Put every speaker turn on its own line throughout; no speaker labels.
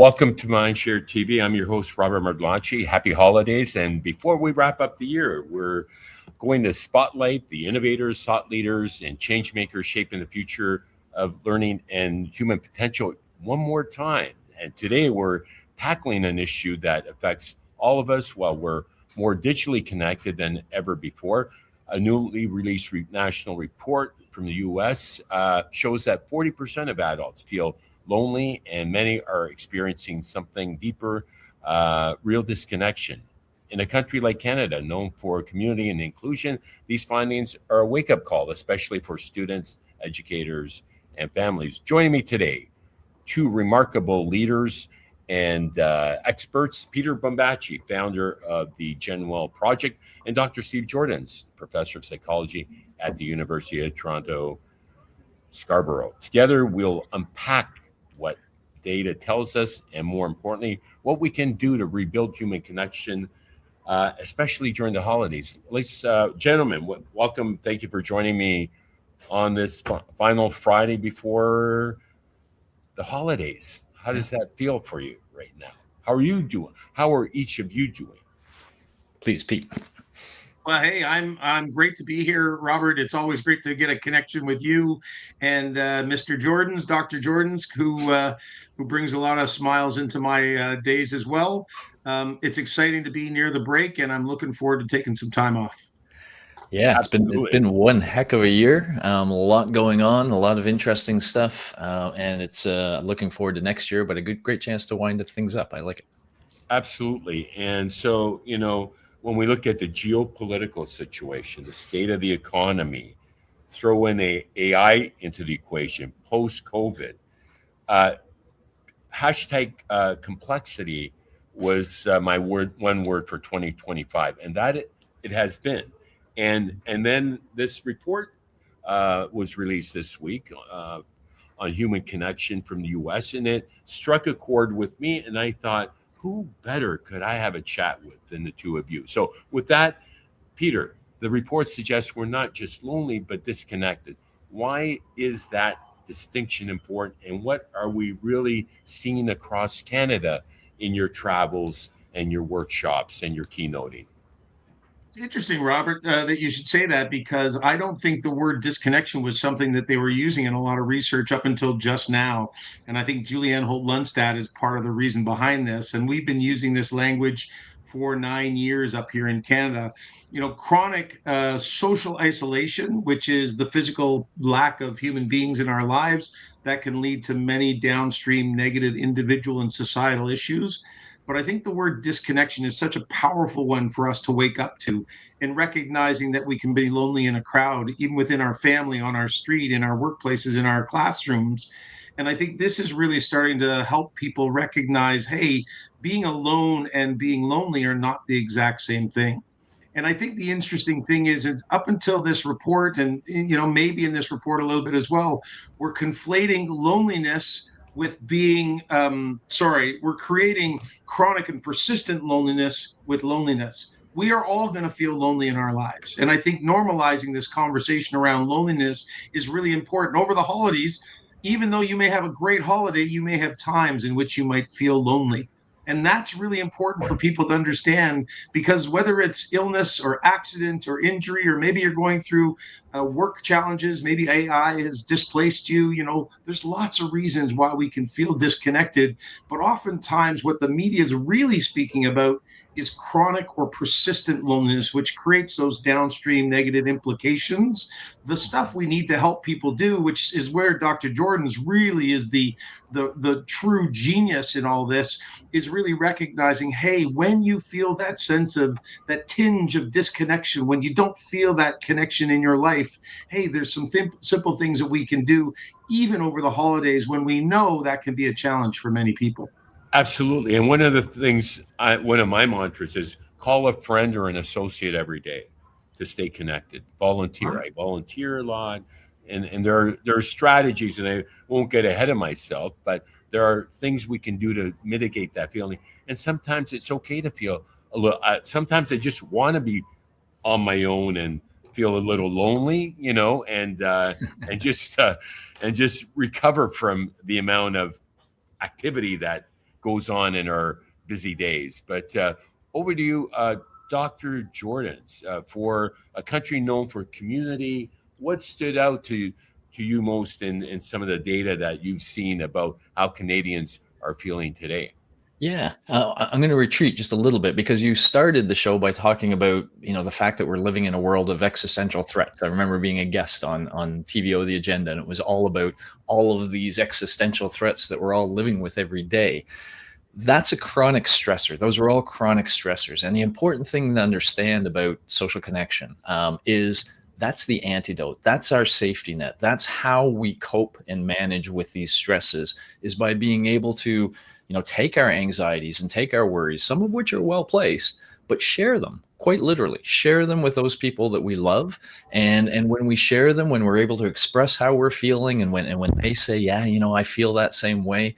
Welcome to MindShareTV. I'm your host, Robert Mardlachi. Happy holidays. And before we wrap up the year, we're going to spotlight the innovators, thought leaders, and change makers shaping the future of learning and human potential one more time. And today we're tackling an issue that affects all of us while we're more digitally connected than ever before. A newly released national report from the US shows that 40% of adults feel lonely, and many are experiencing something deeper, real disconnection. In a country like Canada, known for community and inclusion, these findings are a wake up call, especially for students, educators, and families. Joining me today, two remarkable leaders and experts: Peter Bombaci, founder of the GenWell Project, and Dr. Steve Joordens, professor of psychology at the University of Toronto Scarborough. Together, we'll unpack what data tells us, and more importantly, what we can do to rebuild human connection, especially during the holidays. Let's, gentlemen, welcome. Thank you for joining me on this final Friday before the holidays. How does that feel for you right now? How are you doing? How are each of you doing?
Please, Pete.
Well, hey, I'm great to be here, Robert. It's always great to get a connection with you and Mr. Joordens, Dr. Joordens, who brings a lot of smiles into my days as well. It's exciting to be near the break, and I'm looking forward to taking some time off.
Yeah, it's been one heck of a year. A lot going on, a lot of interesting stuff, and it's looking forward to next year. But a great chance to wind things up. I like it.
Absolutely, and so when we look at the geopolitical situation, the state of the economy, throw in AI into the equation, post-COVID, hashtag complexity was one word for 2025, and that it has been. And then this report was released this week on human connection from the US, and it struck a chord with me, and I thought, who better could I have a chat with than the two of you? So with that, Peter, the report suggests we're not just lonely, but disconnected. Why is that distinction important? And what are we really seeing across Canada in your travels and your workshops and your keynoting?
It's interesting, Robert, that you should say that, because I don't think the word disconnection was something that they were using in a lot of research up until just now. And I think Julianne Holt-Lunstad is part of the reason behind this. And we've been using this language for 9 years up here in Canada. Chronic social isolation, which is the physical lack of human beings in our lives, that can lead to many downstream negative individual and societal issues. But I think the word disconnection is such a powerful one for us to wake up to, and recognizing that we can be lonely in a crowd, even within our family, on our street, in our workplaces, in our classrooms. And I think this is really starting to help people recognize, hey, being alone and being lonely are not the exact same thing. And I think the interesting thing is up until this report, and maybe in this report a little bit as well, we're conflating loneliness with being we're creating chronic and persistent loneliness with loneliness. We are all going to feel lonely in our lives, and I think normalizing this conversation around loneliness is really important. Over the holidays, even though you may have a great holiday, you may have times in which you might feel lonely. And that's really important for people to understand, because whether it's illness or accident or injury, or maybe you're going through work challenges, maybe AI has displaced you, there's lots of reasons why we can feel disconnected. But oftentimes what the media is really speaking about is chronic or persistent loneliness, which creates those downstream negative implications. The stuff we need to help people do, which is where Dr. Joordens really is the true genius in all this, is really recognizing, hey, when you feel that sense of that tinge of disconnection, when you don't feel that connection in your life, hey, there's some simple things that we can do even over the holidays, when we know that can be a challenge for many people.
Absolutely. And one of the things, one of my mantras is call a friend or an associate every day to stay connected. Volunteer. I volunteer a lot. And there are strategies, and I won't get ahead of myself, but there are things we can do to mitigate that feeling. And sometimes it's okay to feel a little, sometimes I just want to be on my own and feel a little lonely, and just recover from the amount of activity that goes on in our busy days. But over to you, Dr. Joordens, for a country known for community, what stood out to you most in some of the data that you've seen about how Canadians are feeling today?
Yeah, I'm going to retreat just a little bit because you started the show by talking about, the fact that we're living in a world of existential threats. I remember being a guest on TVO The Agenda, and it was all about all of these existential threats that we're all living with every day. That's a chronic stressor. Those are all chronic stressors. And the important thing to understand about social connection is that's the antidote. That's our safety net. That's how we cope and manage with these stresses, is by being able to, take our anxieties and take our worries, some of which are well placed, but share them, quite literally, share them with those people that we love. And when we share them, when we're able to express how we're feeling, and when they say, yeah, I feel that same way,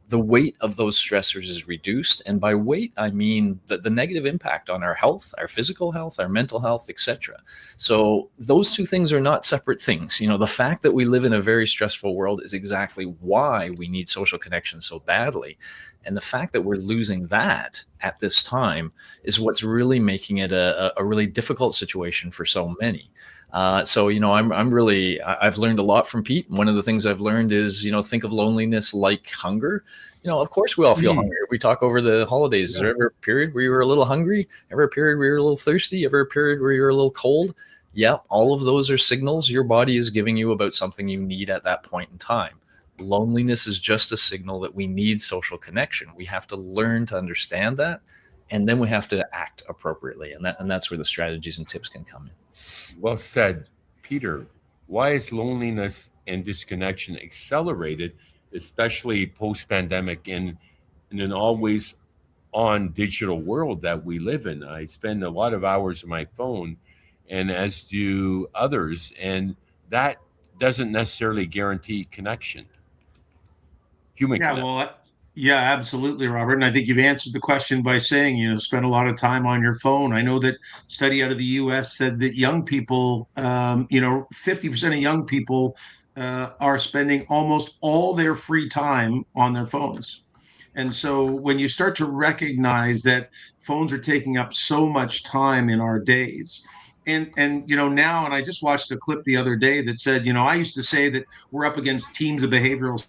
the weight of those stressors is reduced. And by weight, I mean the negative impact on our health, our physical health, our mental health, etc. So those two things are not separate things. The fact that we live in a very stressful world is exactly why we need social connection so badly. And the fact that we're losing that at this time is what's really making it a really difficult situation for so many. I've learned a lot from Pete. One of the things I've learned is, think of loneliness like hunger. Of course we all feel hungry. We talk over the holidays. Is there ever a period where you were a little hungry? Ever a period where you're a little thirsty? Ever a period where you're a little cold? Yeah, all of those are signals your body is giving you about something you need at that point in time. Loneliness is just a signal that we need social connection. We have to learn to understand that, and then we have to act appropriately. And that's where the strategies and tips can come in.
Well said, Peter. Why is loneliness and disconnection accelerated, especially post-pandemic, in an always on digital world that we live in? I spend a lot of hours on my phone, and as do others, and that doesn't necessarily guarantee connection. Human connection.
Well, yeah, absolutely, Robert. And I think you've answered the question by saying, spend a lot of time on your phone. I know that study out of the US said that young people, 50% of young people are spending almost all their free time on their phones. And so when you start to recognize that phones are taking up so much time in our days, and now, and I just watched a clip the other day that said, I used to say that we're up against teams of behavioral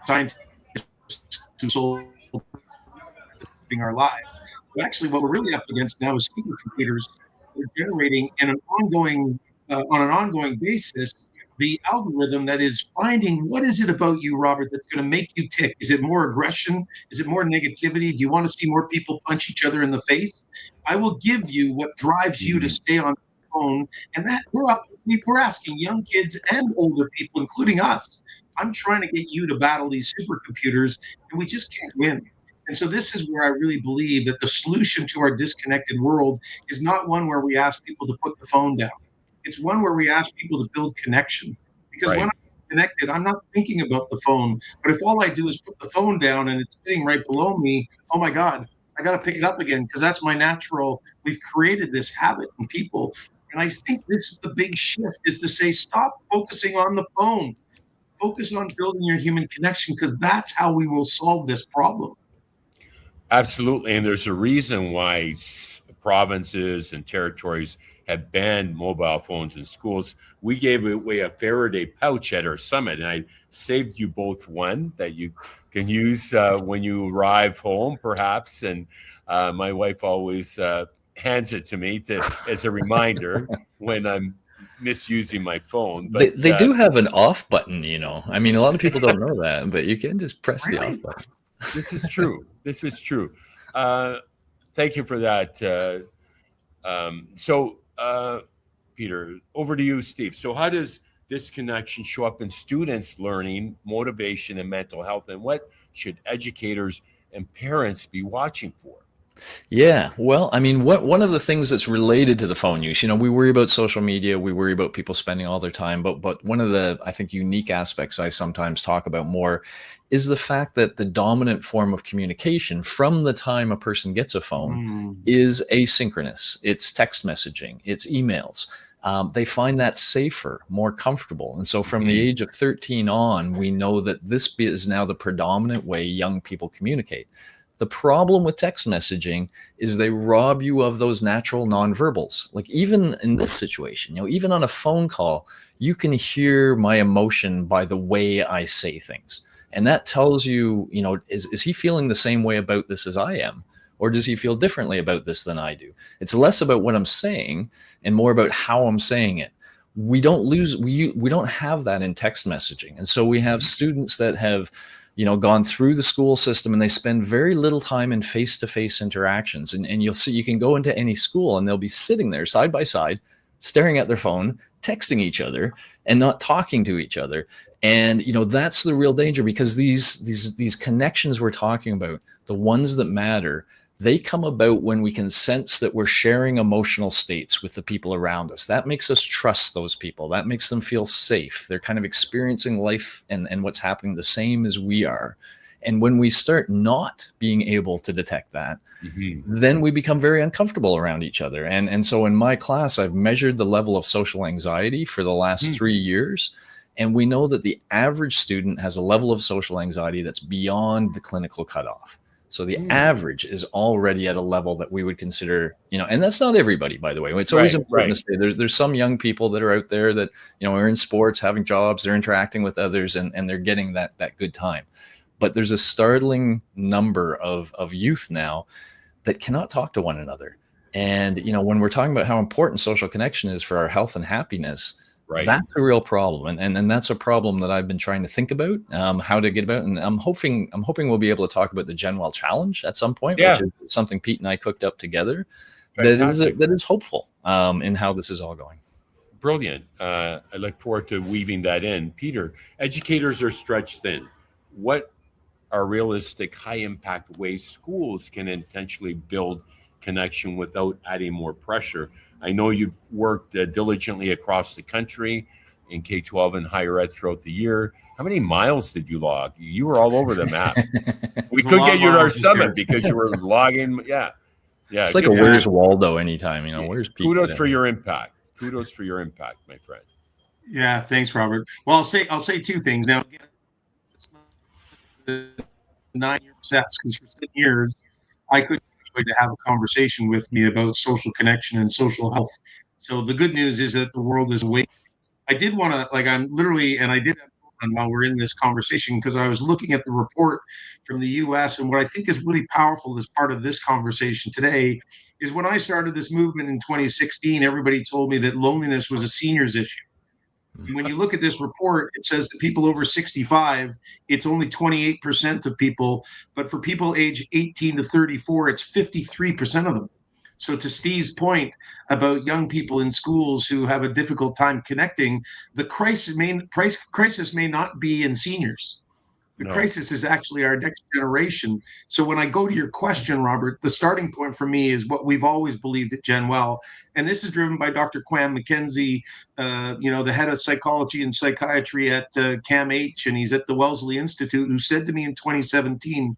scientists who solve our lives. But actually, what we're really up against now is supercomputers. They're generating on an ongoing basis the algorithm that is finding what is it about you, Robert, that's going to make you tick. Is it more aggression? Is it more negativity? Do you want to see more people punch each other in the face? I will give you what drives you to stay on the phone. And that we're asking young kids and older people, including us. I'm trying to get you to battle these supercomputers, and we just can't win. And so this is where I really believe that the solution to our disconnected world is not one where we ask people to put the phone down. It's one where we ask people to build connection. Because when I'm connected, I'm not thinking about the phone. But if all I do is put the phone down and it's sitting right below me, oh my God, I got to pick it up again because that's my natural. We've created this habit in people. And I think this is the big shift, is to say, stop focusing on the phone. Focus on building your human connection, because that's how we will solve this problem.
Absolutely. And there's a reason why provinces and territories have banned mobile phones in schools. We gave away a Faraday pouch at our summit, and I saved you both one that you can use when you arrive home, perhaps. And my wife always hands it to me as a reminder when I'm misusing my phone. But
they do have an off button, I mean, a lot of people don't know that, but you can just press the off button.
This is true. Thank you for that. Peter, over to you, Steve. So how does disconnection show up in students' learning, motivation, and mental health? And what should educators and parents be watching for?
Yeah, well, I mean, one of the things that's related to the phone use, we worry about social media, we worry about people spending all their time, but one of the, I think, unique aspects I sometimes talk about more is the fact that the dominant form of communication from the time a person gets a phone is asynchronous. It's text messaging, it's emails. they find that safer, more comfortable. And so from the age of 13 on, we know that this is now the predominant way young people communicate. The problem with text messaging is they rob you of those natural nonverbals. Like even in this situation, you know, even on a phone call, you can hear my emotion by the way I say things. And that tells you, you know, is he feeling the same way about this as I am? Or does he feel differently about this than I do? It's less about what I'm saying and more about how I'm saying it. We don't have that in text messaging. And so we have students that have, you know, gone through the school system and they spend very little time in face-to-face interactions. And you'll see, you can go into any school and they'll be sitting there side by side, staring at their phone, texting each other and not talking to each other. And, you know, that's the real danger, because these connections we're talking about, the ones that matter, they come about when we can sense that we're sharing emotional states with the people around us. That makes us trust those people. That makes them feel safe. They're kind of experiencing life and what's happening the same as we are. And when we start not being able to detect that, then we become very uncomfortable around each other. And so in my class, I've measured the level of social anxiety for the last 3 years. And we know that the average student has a level of social anxiety that's beyond the clinical cutoff. So the average is already at a level that we would consider, you know, and that's not everybody, by the way. It's always important to say there's some young people that are out there that, you know, are in sports, having jobs, they're interacting with others, and they're getting that good time. But there's a startling number of youth now that cannot talk to one another. And, you know, when we're talking about how important social connection is for our health and happiness, that's a real problem. And that's a problem that I've been trying to think about, how to get about. And I'm hoping we'll be able to talk about the GenWell Challenge at some point, which is something Pete and I cooked up together. That is hopeful in how this is all going.
Brilliant. I look forward to weaving that in. Peter, educators are stretched thin. What are realistic, high-impact ways schools can intentionally build connection without adding more pressure? I know you've worked diligently across the country in K-12 and higher ed throughout the year. How many miles did you log? You were all over the map. We couldn't get you to our summit because you were logging. Yeah.
It's like a Where's Waldo anytime, you know, where's Pete?
Kudos for your impact. Kudos for your impact, my friend.
Yeah, thanks, Robert. Well, I'll say two things. Now, again, it's not the 9-year success, because for 10 years, I couldn't to have a conversation with me about social connection and social health. So the good news is that the world is awake. I did want to, like, I'm literally, and I did have fun while we're in this conversation, because I was looking at the report from the US, and what I think is really powerful as part of this conversation today is when I started this movement in 2016, everybody told me that loneliness was a seniors issue. When you look at this report, it says that people over 65, it's only 28% of people, but for people age 18 to 34, it's 53% of them. So to Steve's point about young people in schools who have a difficult time connecting, the crisis may not be in seniors. The crisis is actually our next generation. So when I go to your question, Robert, the starting point for me is what we've always believed at GenWell. And this is driven by Dr. Quam McKenzie, you know, the head of psychology and psychiatry at CAMH, and he's at the Wellesley Institute, who said to me in 2017,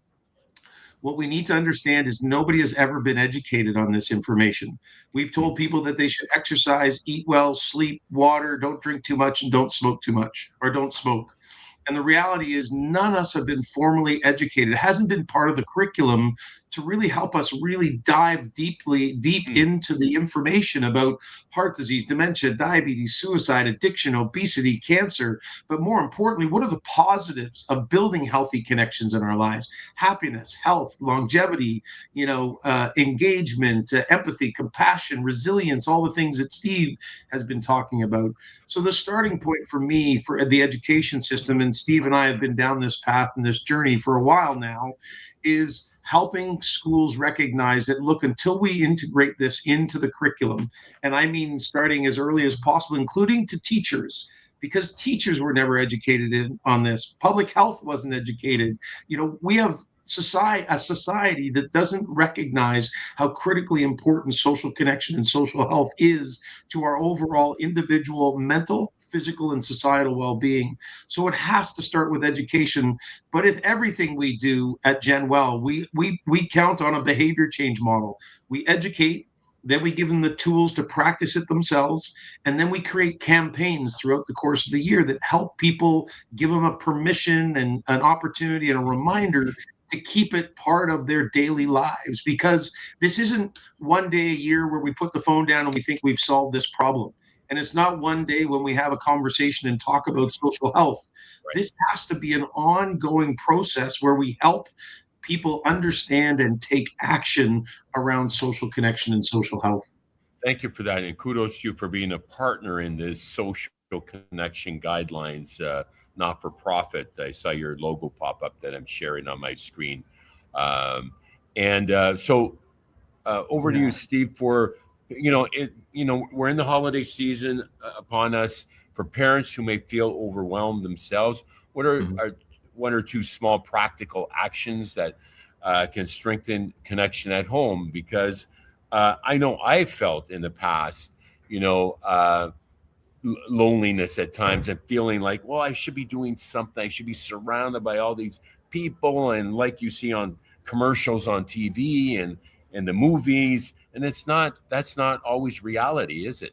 what we need to understand is nobody has ever been educated on this information. We've told people that they should exercise, eat well, sleep, water, don't drink too much, and don't smoke too much, or don't smoke. And the reality is none of us have been formally educated. It hasn't been part of the curriculum to really help us really dive deep into the information about heart disease, dementia, diabetes, suicide, addiction, obesity, cancer. But more importantly, what are the positives of building healthy connections in our lives? Happiness, health, longevity, you know, engagement, empathy, compassion, resilience, all the things that Steve has been talking about. So the starting point for me for the education system, and Steve and I have been down this path and this journey for a while now, is helping schools recognize that, look, until we integrate this into the curriculum, and I mean starting as early as possible, including to teachers, because teachers were never educated on this. Public health wasn't educated. You know, we have a society that doesn't recognize how critically important social connection and social health is to our overall individual mental, physical, and societal well-being. So it has to start with education. But if everything we do at GenWell, we count on a behavior change model. We educate, Then we give them the tools to practice it themselves. And then we create campaigns throughout the course of the year that help people, give them a permission and an opportunity and a reminder to keep it part of their daily lives. Because this isn't one day a year where we put the phone down and we think we've solved this problem. And it's not one day when we have a conversation and talk about social health.
Right.
This has to be an ongoing process where we help people understand and take action around social connection and social health.
Thank you for that, and kudos to you for being a partner in this social connection guidelines, not for profit. I saw your logo pop up that I'm sharing on my screen, and so over to you, Steve. For we're in the holiday season upon us. For parents who may feel overwhelmed themselves, what are one or two small practical actions that can strengthen connection at home? Because I know I've felt in the past, loneliness at times and feeling like, well, I should be doing something. I should be surrounded by all these people. And like you see on commercials on TV and the movies, and that's not always reality, is it?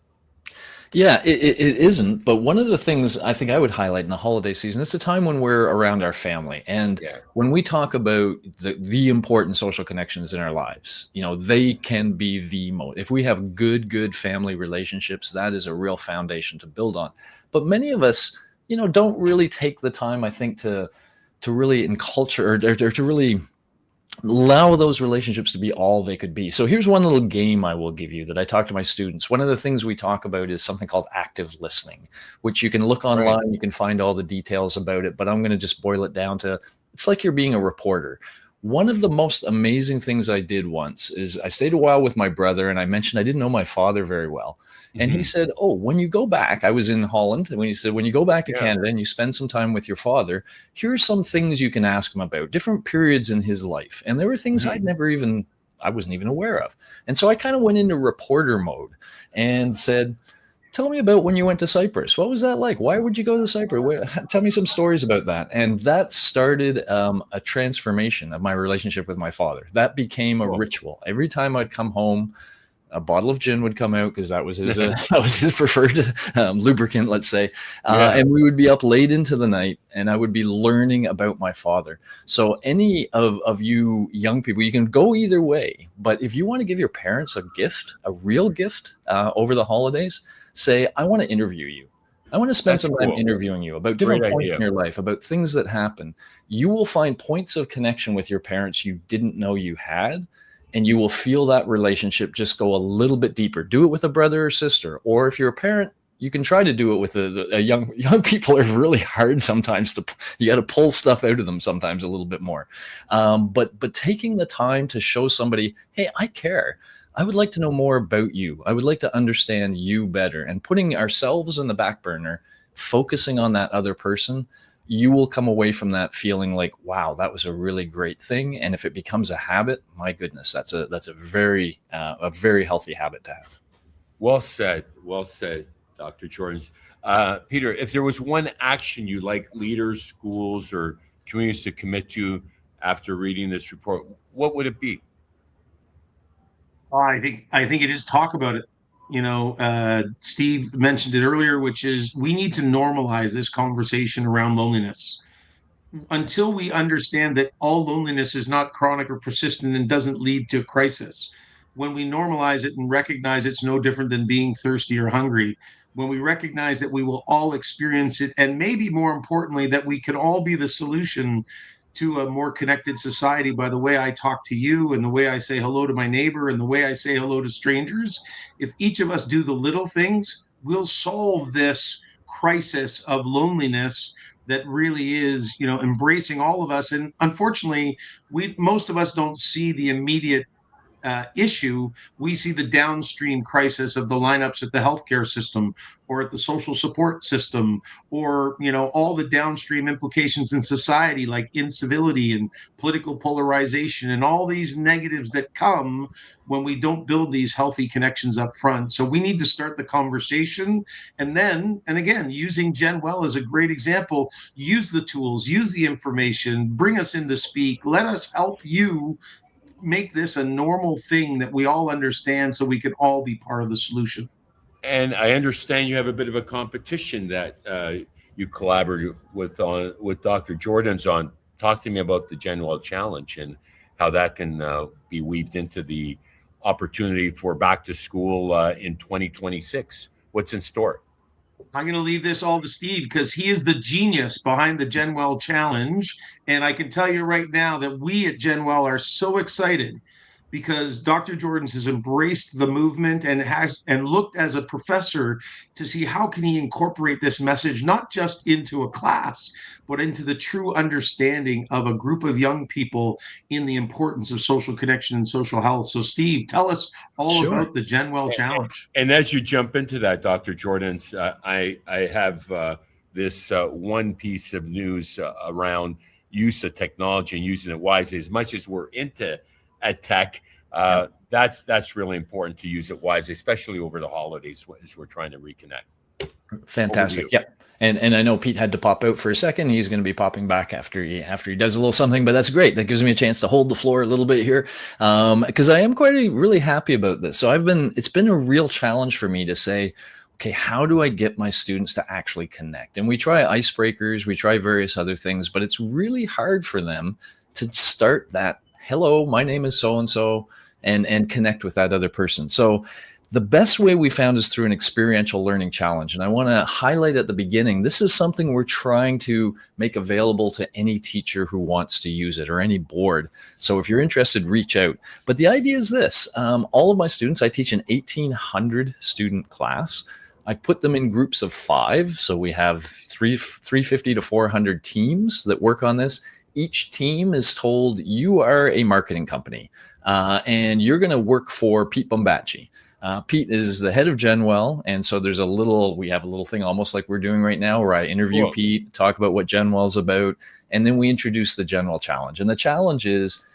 Yeah, it isn't. But one of the things I think I would highlight in the holiday season, it's a time when we're around our family. And when we talk about the important social connections in our lives, they can be the most, if we have good family relationships, that is a real foundation to build on. But many of us, don't really take the time, I think, to really enculture or to really allow those relationships to be all they could be. So here's one little game I will give you that I talk to my students. One of the things we talk about is something called active listening, which you can look online. Right. You can find all the details about it, but I'm going to just boil it down to, it's like you're being a reporter. One of the most amazing things I did once is I stayed a while with my brother, and I mentioned I didn't know my father very well. And he said, oh, when you go back, I was in Holland, and when he said, when you go back to Canada and you spend some time with your father, here are some things you can ask him about, different periods in his life. And there were things I wasn't even aware of. And so I kind of went into reporter mode and said, tell me about when you went to Cyprus. What was that like? Why would you go to Cyprus? Tell me some stories about that. And that started a transformation of my relationship with my father. That became a ritual. Every time I'd come home, a bottle of gin would come out because that was his preferred lubricant, let's say. And we would be up late into the night, and I would be learning about my father. So any of you young people, you can go either way. But if you want to give your parents a gift, a real gift over the holidays, say, I want to interview you. I want to spend some time interviewing you about different points in your life, about things that happen. You will find points of connection with your parents you didn't know you had. And you will feel that relationship just go a little bit deeper. Do it with a brother or sister. Or if you're a parent, you can try to do it with a young people are really hard sometimes you got to pull stuff out of them sometimes a little bit more. But taking the time to show somebody, hey, I care. I would like to know more about you. I would like to understand you better. And putting ourselves in the back burner, focusing on that other person, you will come away from that feeling like, wow, that was a really great thing. And if it becomes a habit, my goodness, that's a very healthy habit to have.
Well said, Dr. Joordens. Peter, if there was one action you'd like leaders, schools, or communities to commit to after reading this report, what would it be?
I think it is talk about it. Steve mentioned it earlier, which is we need to normalize this conversation around loneliness. Until we understand that all loneliness is not chronic or persistent and doesn't lead to a crisis, when we normalize it and recognize it's no different than being thirsty or hungry, when we recognize that we will all experience it, and maybe more importantly, that we can all be the solution to a more connected society by the way I talk to you and the way I say hello to my neighbor and the way I say hello to strangers. If each of us do the little things, we'll solve this crisis of loneliness that really is, embracing all of us. And unfortunately, most of us don't see the immediate issue. We see the downstream crisis of the lineups at the healthcare system or at the social support system, or all the downstream implications in society like incivility and political polarization and all these negatives that come when we don't build these healthy connections up front. So we need to start the conversation, and again, using GenWell as a great example, use the tools, use the information, bring us in to speak, let us help you make this a normal thing that we all understand so we can all be part of the solution.
And I understand you have a bit of a competition that you collaborated with Dr. Joordens on. Talk to me about the GenWell Challenge and how that can be weaved into the opportunity for back to school in 2026. What's in store?
I'm going to leave this all to Steve because he is the genius behind the GenWell Challenge. And I can tell you right now that we at GenWell are so excited because Dr. Joordens has embraced the movement and has looked as a professor to see how can he incorporate this message not just into a class, but into the true understanding of a group of young people in the importance of social connection and social health. So, Steve, tell us all
Sure.
about the GenWell Challenge.
And as you jump into that, Dr. Joordens, I have this one piece of news around use of technology and using it wisely. As much as we're into tech, that's really important to use it wisely, especially over the holidays as we're trying to reconnect.
Fantastic. Yep. And I know Pete had to pop out for a second. He's going to be popping back after he does a little something, but that's great. That gives me a chance to hold the floor a little bit here, because I am really happy about this. So it's been a real challenge for me to say, okay, how do I get my students to actually connect? And we try icebreakers, we try various other things, but it's really hard for them to start that, hello, my name is so-and-so, and connect with that other person. So the best way we found is through an experiential learning challenge. And I want to highlight at the beginning, this is something we're trying to make available to any teacher who wants to use it or any board. So if you're interested, reach out. But the idea is this, all of my students, I teach an 1,800 student class. I put them in groups of 5. So we have 350 to 400 teams that work on this. Each team is told, you are a marketing company and you're going to work for Pete Bombaci. Pete is the head of GenWell, and so we have a little thing almost like we're doing right now where I interview Pete, talk about what GenWell's about, and then we introduce the GenWell Challenge. And the challenge is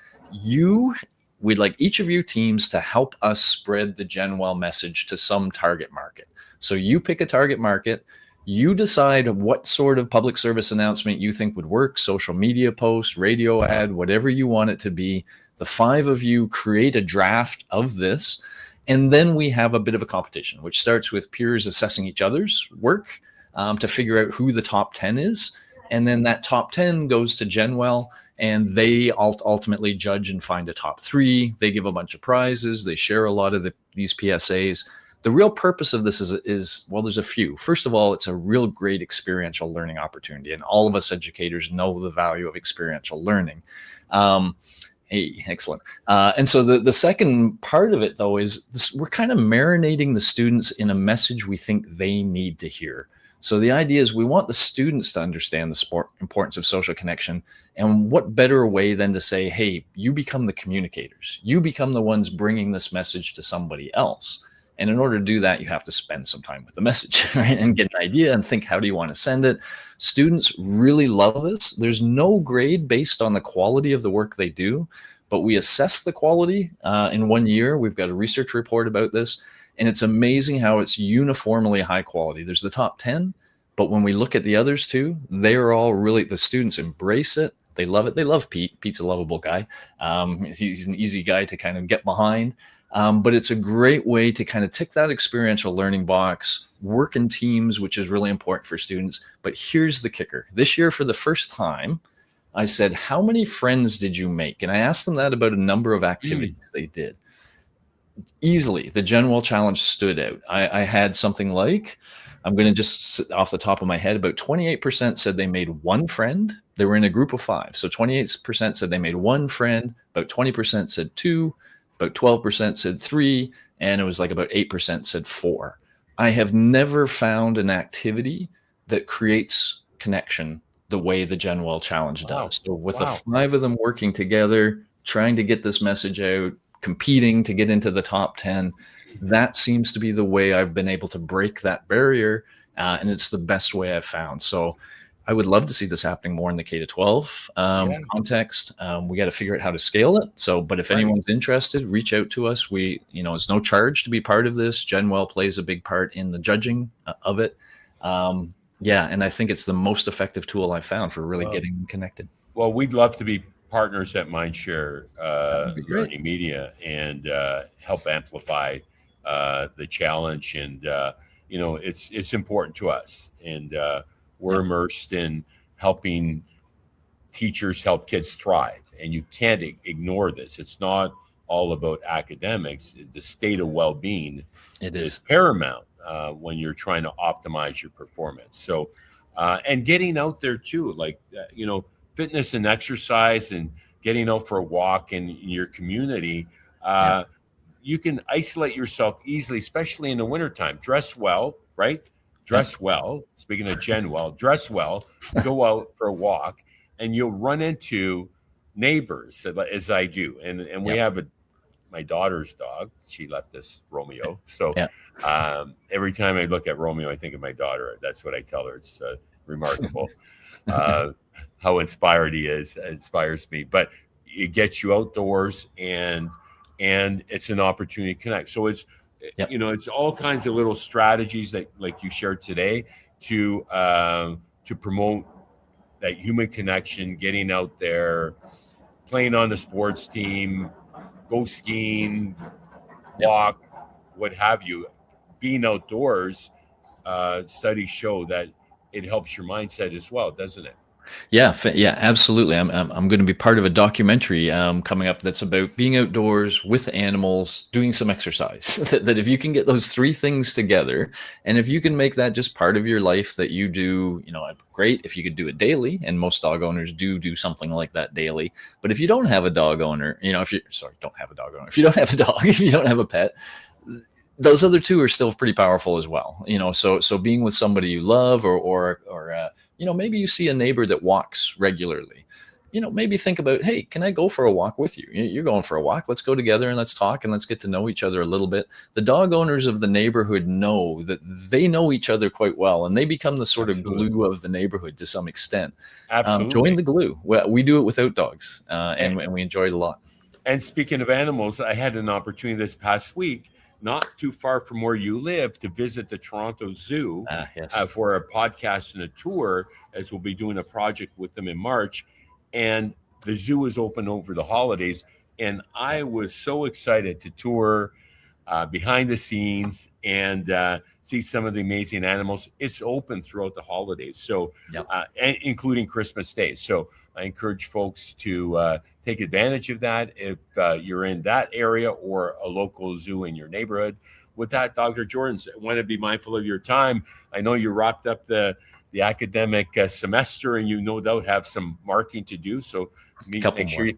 we'd like each of you teams to help us spread the GenWell message to some target market. So you pick a target market, you decide what sort of public service announcement you think would work, social media post, radio ad, whatever you want it to be. The 5 of you create a draft of this. And then we have a bit of a competition, which starts with peers assessing each other's work to figure out who the top 10 is. And then that top 10 goes to GenWell, and they ultimately judge and find a top 3. They give a bunch of prizes. They share a lot of these PSAs. The real purpose of this is, well, there's a few. First of all, it's a real great experiential learning opportunity. And all of us educators know the value of experiential learning. Hey, excellent. And so the second part of it, though, is we're kind of marinating the students in a message we think they need to hear. So the idea is we want the students to understand the importance of social connection. And what better way than to say, hey, you become the communicators. You become the ones bringing this message to somebody else. And in order to do that, you have to spend some time with the message, right? And get an idea and think, how do you want to send it? Students really love this. There's no grade based on the quality of the work they do, but we assess the quality in 1 year. We've got a research report about this, and it's amazing how it's uniformly high quality. There's the top 10, but when we look at the others too, they're all really, the students embrace it. They love it. They love Pete. Pete's a lovable guy. He's an easy guy to kind of get behind. But it's a great way to kind of tick that experiential learning box, work in teams, which is really important for students. But here's the kicker. This year, for the first time, I said, how many friends did you make? And I asked them that about a number of activities they did. Easily, the GenWell Challenge stood out. I had something like, I'm going to just off the top of my head, about 28% said they made 1 friend. They were in a group of 5. So 28% said they made 1 friend, about 20% said 2, about 12% said 3, and it was like about 8% said 4. I have never found an activity that creates connection the way the GenWell Challenge does. So with the 5 of them working together, trying to get this message out, competing to get into the top 10, that seems to be the way I've been able to break that barrier. And it's the best way I've found. So I would love to see this happening more in the K-12 context. We got to figure out how to scale it. So, but if anyone's interested, reach out to us. It's no charge to be part of this. GenWell plays a big part in the judging of it. And I think it's the most effective tool I've found for really getting them connected.
Well, we'd love to be partners at MindShare
That'd be great.
Learning Media and help amplify the challenge. And it's important to us, and we're immersed in helping teachers help kids thrive. And you can't ignore this. It's not all about academics. The state of well-being is paramount when you're trying to optimize your performance. So, and getting out there too, like, fitness and exercise and getting out for a walk in your community. You can isolate yourself easily, especially in the wintertime. Dress well, right? Dress well. Speaking of GenWell, dress well, go out for a walk, and you'll run into neighbors, as I do. And we have my daughter's dog. She left us, Romeo. So every time I look at Romeo, I think of my daughter. That's what I tell her. It's remarkable how inspired he is. It inspires me. But it gets you outdoors, and it's an opportunity to connect. So it's it's all kinds of little strategies that, like you shared today, to promote that human connection, getting out there, playing on the sports team, go skiing, walk, what have you. Being outdoors, studies show that it helps your mindset as well, doesn't it?
Yeah, absolutely. I'm going to be part of a documentary coming up that's about being outdoors with animals, doing some exercise. that if you can get those three things together, and if you can make that just part of your life that you do, great. If you could do it daily, and most dog owners do something like that daily. But if you don't have a dog owner, if you don't have a dog owner, if you don't have a dog, if you don't have a pet, those other two are still pretty powerful as well. So being with somebody you love, or maybe you see a neighbor that walks regularly, maybe think about, hey, can I go for a walk with you? You're going for a walk. Let's go together and let's talk and let's get to know each other a little bit. The dog owners of the neighborhood know that they know each other quite well, and they become the sort of glue of the neighborhood to some extent.
Absolutely.
Join the glue. Well, we do it without dogs, and we enjoy it a lot.
And speaking of animals, I had an opportunity this past week, not too far from where you live, to visit the Toronto Zoo for a podcast and a tour, as we'll be doing a project with them in March. And the zoo is open over the holidays. And I was so excited to tour behind the scenes and see some of the amazing animals. It's open throughout the holidays, so and including Christmas Day. So I encourage folks to take advantage of that if you're in that area or a local zoo in your neighborhood. With that, Dr. Joordens, I want to be mindful of your time. I know you wrapped up the academic semester, and you no doubt have some marking to do. So make sure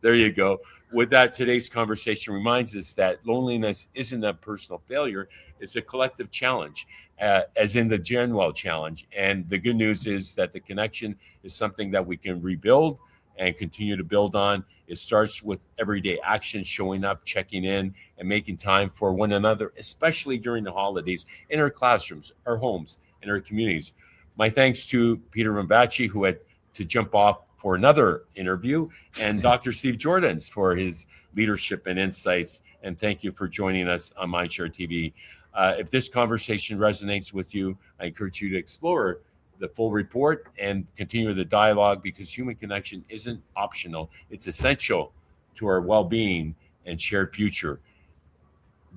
there you go. With that, today's conversation reminds us that loneliness isn't a personal failure. It's a collective challenge, as in the GenWell challenge. And the good news is that the connection is something that we can rebuild and continue to build on. It starts with everyday action, showing up, checking in, and making time for one another, especially during the holidays, in our classrooms, our homes, and our communities. My thanks to Peter Bombaci, who had to jump off for another interview, and Dr. Steve Joordens for his leadership and insights. And thank you for joining us on MindShareTV. If this conversation resonates with you, I encourage you to explore the full report and continue the dialogue, because human connection isn't optional. It's essential to our well-being and shared future.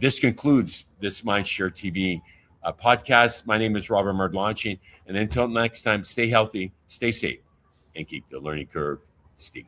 This concludes this MindShareTV podcast. My name is Robert Mardlanchi, and until next time, stay healthy, stay safe, and keep the learning curve steep.